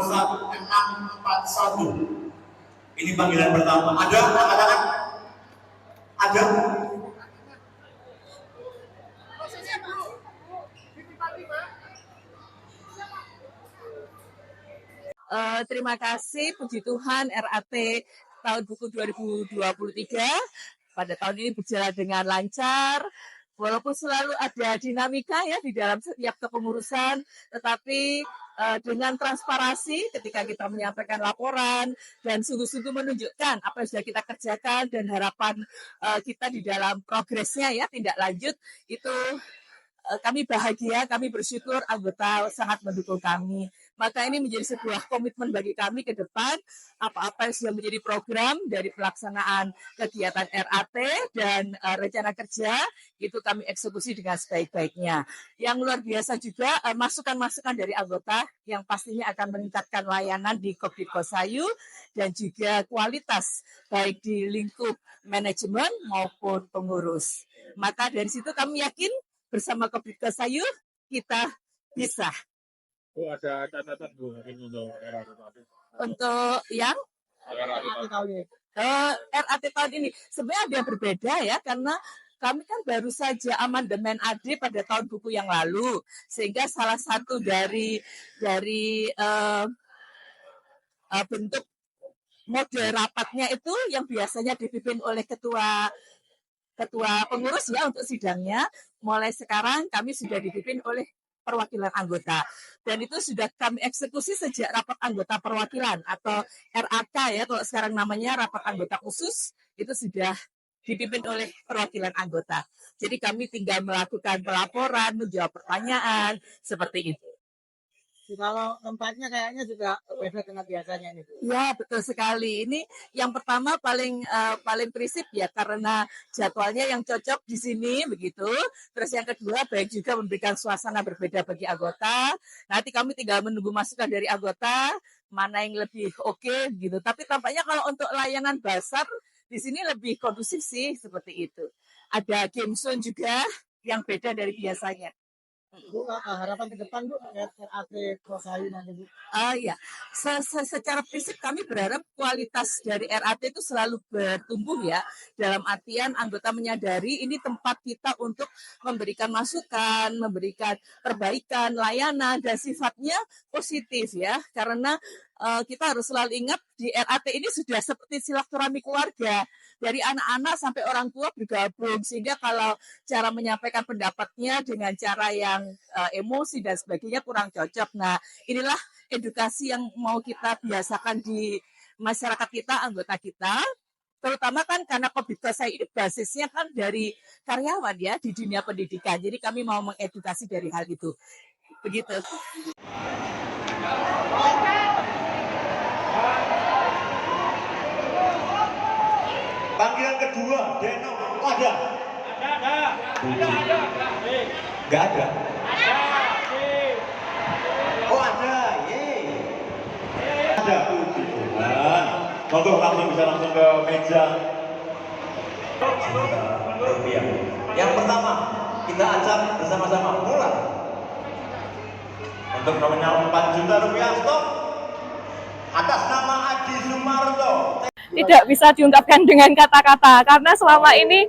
01-641. Ini panggilan pertama. Ada katakan? Ada? Terima kasih, puji Tuhan RAT tahun buku 2023 pada tahun ini berjalan dengan lancar. Walaupun selalu ada dinamika ya di dalam setiap kepengurusan, tetapi dengan transparansi ketika kita menyampaikan laporan dan sungguh-sungguh menunjukkan apa yang sudah kita kerjakan dan harapan kita di dalam progresnya ya tindak lanjut itu. Kami bahagia, kami bersyukur anggota sangat mendukung kami. Maka ini menjadi sebuah komitmen bagi kami ke depan, apa-apa yang sudah menjadi program dari pelaksanaan kegiatan RAT dan rencana kerja, itu kami eksekusi dengan sebaik-baiknya. Yang luar biasa juga, masukan-masukan dari anggota yang pastinya akan meningkatkan layanan di Kopditkosayu dan juga kualitas, baik di lingkup manajemen maupun pengurus. Maka dari situ kami yakin, bersama Kopditkosayu kita bisa. Bu, ada catatan Bu untuk RAT tadi? Untuk yang RAT tahun ini sebenarnya ada yang berbeda ya, karena kami kan baru saja amandemen AD pada tahun buku yang lalu, sehingga salah satu dari bentuk mode rapatnya itu yang biasanya dipimpin oleh ketua pengurus ya untuk sidangnya, mulai sekarang kami sudah dipimpin oleh perwakilan anggota. Dan itu sudah kami eksekusi sejak rapat anggota perwakilan atau RAK ya, kalau sekarang namanya rapat anggota khusus, itu sudah dipimpin oleh perwakilan anggota. Jadi kami tinggal melakukan pelaporan, menjawab pertanyaan, seperti itu. Kalau tempatnya kayaknya juga beda dengan biasanya nih. Ya, betul sekali. Ini yang pertama paling prinsip ya, karena jadwalnya yang cocok di sini begitu. Terus yang kedua baik juga memberikan suasana berbeda bagi anggota. Nanti kami tinggal menunggu masukan dari anggota mana yang lebih oke gitu. Tapi tampaknya kalau untuk layanan basar di sini lebih kondusif sih seperti itu. Ada game zone juga yang beda dari biasanya. Bu, harapan ke depan Bu, RAT Kosayu nanti Bu. Ya, secara prinsip kami berharap kualitas dari RAT itu selalu bertumbuh ya. Dalam artian anggota menyadari ini tempat kita untuk memberikan masukan, memberikan perbaikan, layanan, dan sifatnya positif ya. Karena kita harus selalu ingat di RAT ini sudah seperti silaturahmi keluarga. Dari anak-anak sampai orang tua bergabung, sehingga kalau cara menyampaikan pendapatnya dengan cara yang emosi dan sebagainya kurang cocok. Nah, inilah edukasi yang mau kita biasakan di masyarakat kita, anggota kita, terutama kan karena Kopditkosayu ini basisnya kan dari karyawan ya di dunia pendidikan. Jadi kami mau mengedukasi dari hal itu. Begitu. Panggilan kedua, Deno, ada? Ada. Enggak ada? Oh ada, yeay. Ada, puji Tuhan. Monggo langsung bisa langsung ke meja. Rupiah. Yang pertama, kita acak bersama-sama mulai. Untuk nominal 4 juta rupiah, stop. Atas nama Adi Sumarto. Tidak bisa diungkapkan dengan kata-kata karena selama ini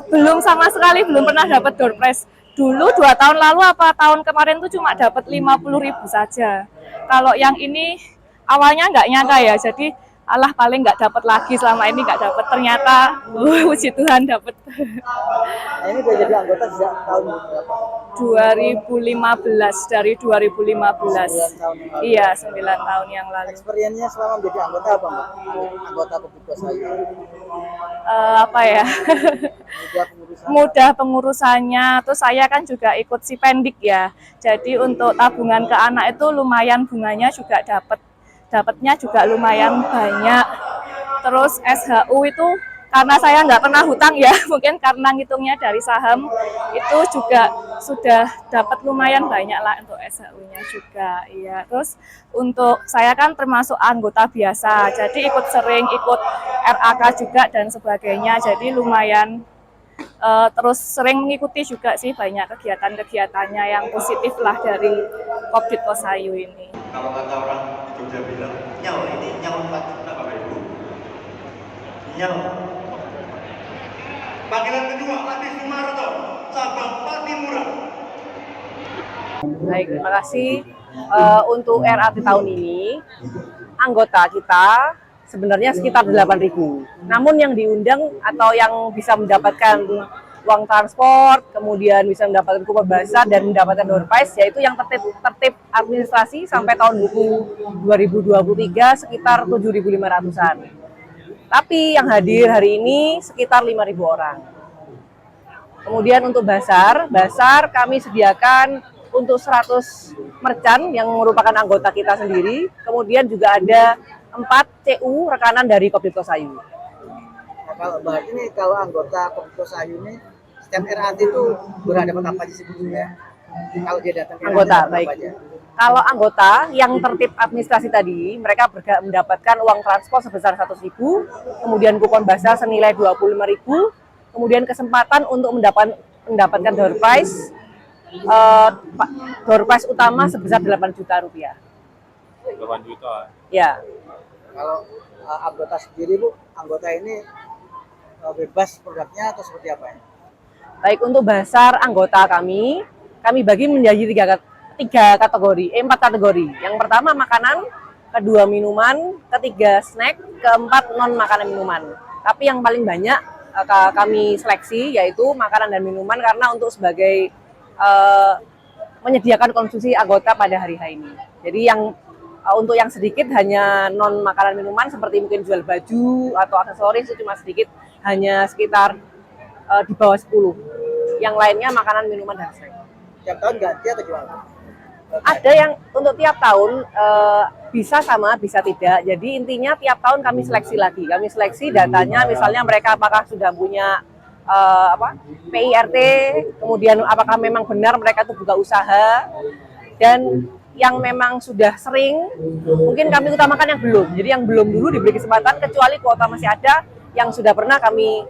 belum sama sekali belum pernah dapat door prize. Dulu 2 tahun lalu apa tahun kemarin tuh cuma dapat 50.000 saja. Kalau yang ini awalnya nggak nyangka ya, jadi alah paling nggak dapat lagi, selama ini nggak dapat, ternyata puji Tuhan dapat. Nah, ini udah jadi anggota sejak tahun berapa? 2015, dari 2015. 9 tahun yang lalu. Iya, 9 tahun yang lalu. Experience-nya selama menjadi anggota apa Mbak? Anggota Kopditkosayu. Apa ya? Mudah pengurusannya, terus saya kan juga ikut Sipendik ya. Jadi untuk tabungan ke anak itu lumayan, bunganya juga dapatnya juga lumayan banyak. Terus SHU itu karena saya nggak pernah hutang ya, mungkin karena ngitungnya dari saham, itu juga sudah dapat lumayan banyak lah untuk SHU-nya juga. Iya. Terus untuk saya kan termasuk anggota biasa, jadi ikut sering ikut RAK juga dan sebagainya, jadi lumayan Terus sering mengikuti juga sih banyak kegiatan-kegiatannya yang positif lah dari Kopdit Kosayu ini. Kalau kata orang Jogja bilang, nyal ini nyal Pak Bapak Ibu. Nyal. Panggilan kedua, Adi Sumarto, cabang Patimura. Baik, terima kasih. Untuk RAT tahun ini, anggota kita sebenarnya sekitar 8.000. Namun yang diundang atau yang bisa mendapatkan uang transport, kemudian bisa mendapatkan kupon basar dan mendapatkan door prize, yaitu yang tertib administrasi sampai tahun buku 2023 sekitar 7.500-an. Tapi yang hadir hari ini sekitar 5.000 orang. Kemudian untuk basar kami sediakan untuk 100 merchant yang merupakan anggota kita sendiri. Kemudian juga ada 4 CU rekanan dari Kopdit Kosayu. Nah, kalau berarti ini kalau anggota Kopdit Kosayu ini setiap RAT itu berhadapan apa aja sih sebetulnya? Kalau dia datang ke Anggota, RAT, baik. apa aja? Kalau anggota yang tertib administrasi tadi, mereka mendapatkan uang transport sebesar 100.000, kemudian kupon basar senilai 25.000, kemudian kesempatan untuk mendapatkan door prize, door prize utama sebesar 8 juta rupiah. 8 juta. Ya. Kalau anggota sendiri Bu, anggota ini bebas produknya atau seperti apa ya? Baik, untuk basar anggota kami bagi menjadi 4 kategori. Yang pertama makanan, kedua minuman, ketiga snack, keempat non makanan minuman. Tapi yang paling banyak kami seleksi yaitu makanan dan minuman karena untuk sebagai menyediakan konsumsi anggota pada hari ini. Jadi untuk yang sedikit hanya non makanan minuman seperti mungkin jual baju atau aksesoris itu cuma sedikit, hanya sekitar di bawah 10. Yang lainnya makanan, minuman, dan snack. Tiap tahun ganti atau gimana? Ada yang untuk tiap tahun bisa sama, bisa tidak. Jadi intinya tiap tahun kami seleksi lagi. Kami seleksi datanya, misalnya mereka apakah sudah punya PIRT, kemudian apakah memang benar mereka itu buka usaha, dan yang memang sudah sering, mungkin kami utamakan yang belum. Jadi yang belum dulu diberi kesempatan, kecuali kuota masih ada, yang sudah pernah kami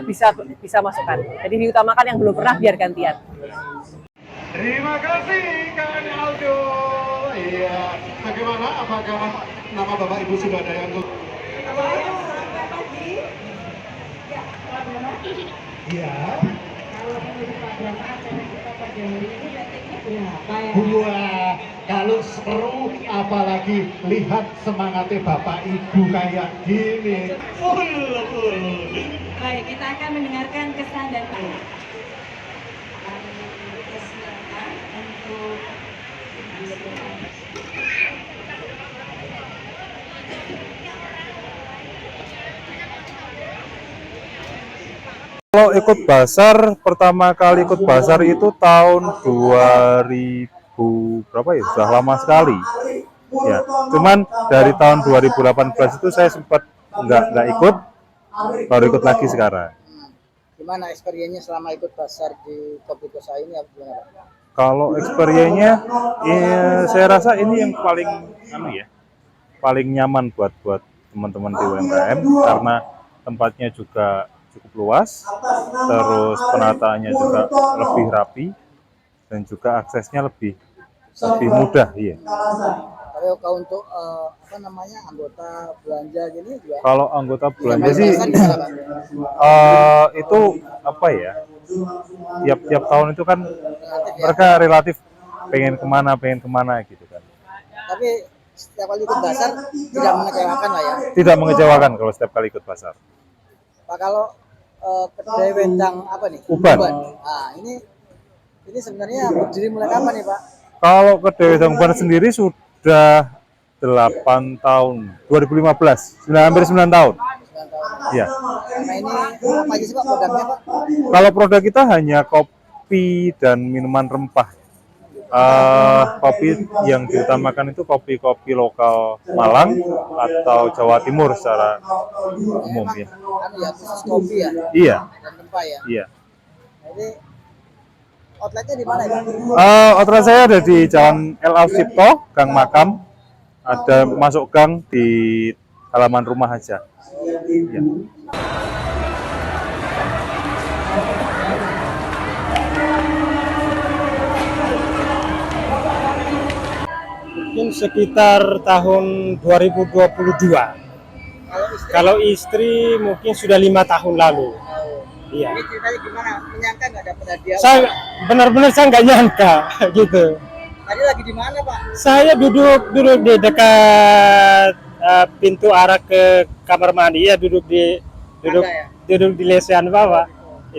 bisa masukkan. Jadi diutamakan yang belum pernah biar gantian. Terima kasih Kak Aldo. Iya, bagaimana? Apakah nama Bapak Ibu sudah ada yang Iya. Kalau menurut Pak Brahma acara kita pada hari ini ratingnya berapa ya? Wah, kalau seru apalagi lihat semangatnya Bapak Ibu kayak gini. Baik, kita akan mendengarkan kesan dan Kalau ikut basar, pertama kali ikut basar itu tahun 2000 berapa ya? Sudah lama sekali. Ya, cuman dari tahun 2018 itu saya sempat nggak ikut, baru ikut lagi sekarang. Gimana experience-nya selama ikut basar di Kopdit Kosayu ini? Kalau experience-nya, saya rasa ini yang paling nyaman buat teman-teman di UMKM karena tempatnya juga cukup luas, terus penataannya juga lebih rapi dan juga aksesnya lebih mudah, iya. Tapi kalau untuk anggota belanja gini juga. Kalau anggota belanja sih itu tiap tahun itu kan mereka relatif pengen kemana gitu kan. Tapi setiap kali ikut basar tidak mengecewakan lah ya. Tidak mengecewakan kalau setiap kali ikut basar. Pak, kalau kedai Wendang Uban. Nah, ini sebenarnya berdiri mulai kapan nih Pak? Kalau kedai Wendang Uban sendiri sudah 8 tahun, 2015, hampir 9 tahun. 9 tahun. Iya. Nah, ini apa aja sih Pak produknya Pak? Kalau produk kita hanya kopi dan minuman rempah. Kopi yang diutamakan itu kopi-kopi lokal Malang atau Jawa Timur secara umum ya. Khusus kopi ya? Iya. Dan rempah ya? Iya. Jadi outletnya di mana ya? Outlet saya ada di Jalan L. Alsipto, Gang Makam. Ada masuk gang di halaman rumah aja. Ya. sekitar tahun 2022. Kalau istri mungkin sudah 5 tahun lalu. Iya. Ini ceritanya gimana? Menyangka nggak dapat hadiah? Saya benar-benar saya nggak nyangka gitu. Tadi lagi di mana, Pak? Saya duduk di dekat pintu arah ke kamar mandi, ya duduk di lesehan bawah.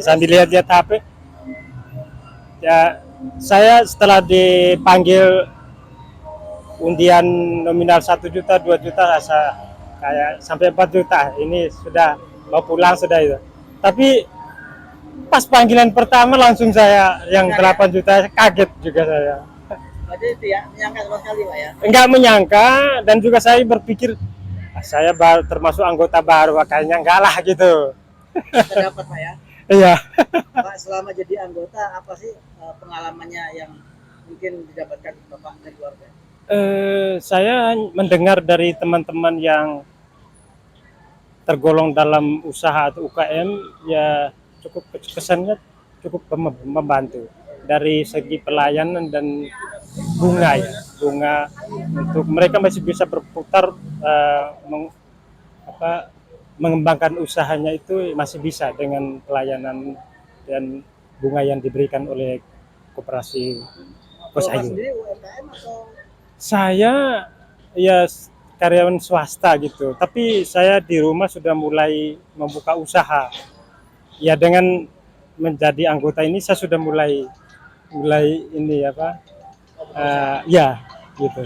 Sambil lihat-lihat HP. Ya, saya setelah dipanggil undian nominal 1 juta, 2 juta, kayak sampai 4 juta. Ini sudah mau pulang sudah itu. Tapi pas panggilan pertama langsung saya yang 8 juta, kaget juga saya. Berarti tidak menyangka sama sekali, Pak ya? Enggak menyangka, dan juga saya berpikir saya termasuk anggota baru, kayaknya enggak lah gitu. Terdapat, Pak ya? Iya. Pak, selama jadi anggota apa sih pengalamannya yang mungkin didapatkan Bapak dan keluarga? Saya mendengar dari teman-teman yang tergolong dalam usaha atau UKM, ya cukup kesannya cukup membantu dari segi pelayanan dan bunga, ya bunga untuk mereka masih bisa berputar, mengembangkan usahanya itu masih bisa dengan pelayanan dan bunga yang diberikan oleh koperasi Pos Bapak Ayu. sendiri UMKM atau? Saya ya karyawan swasta gitu, tapi saya di rumah sudah mulai membuka usaha. Ya dengan menjadi anggota ini saya sudah mulai ini ya gitu.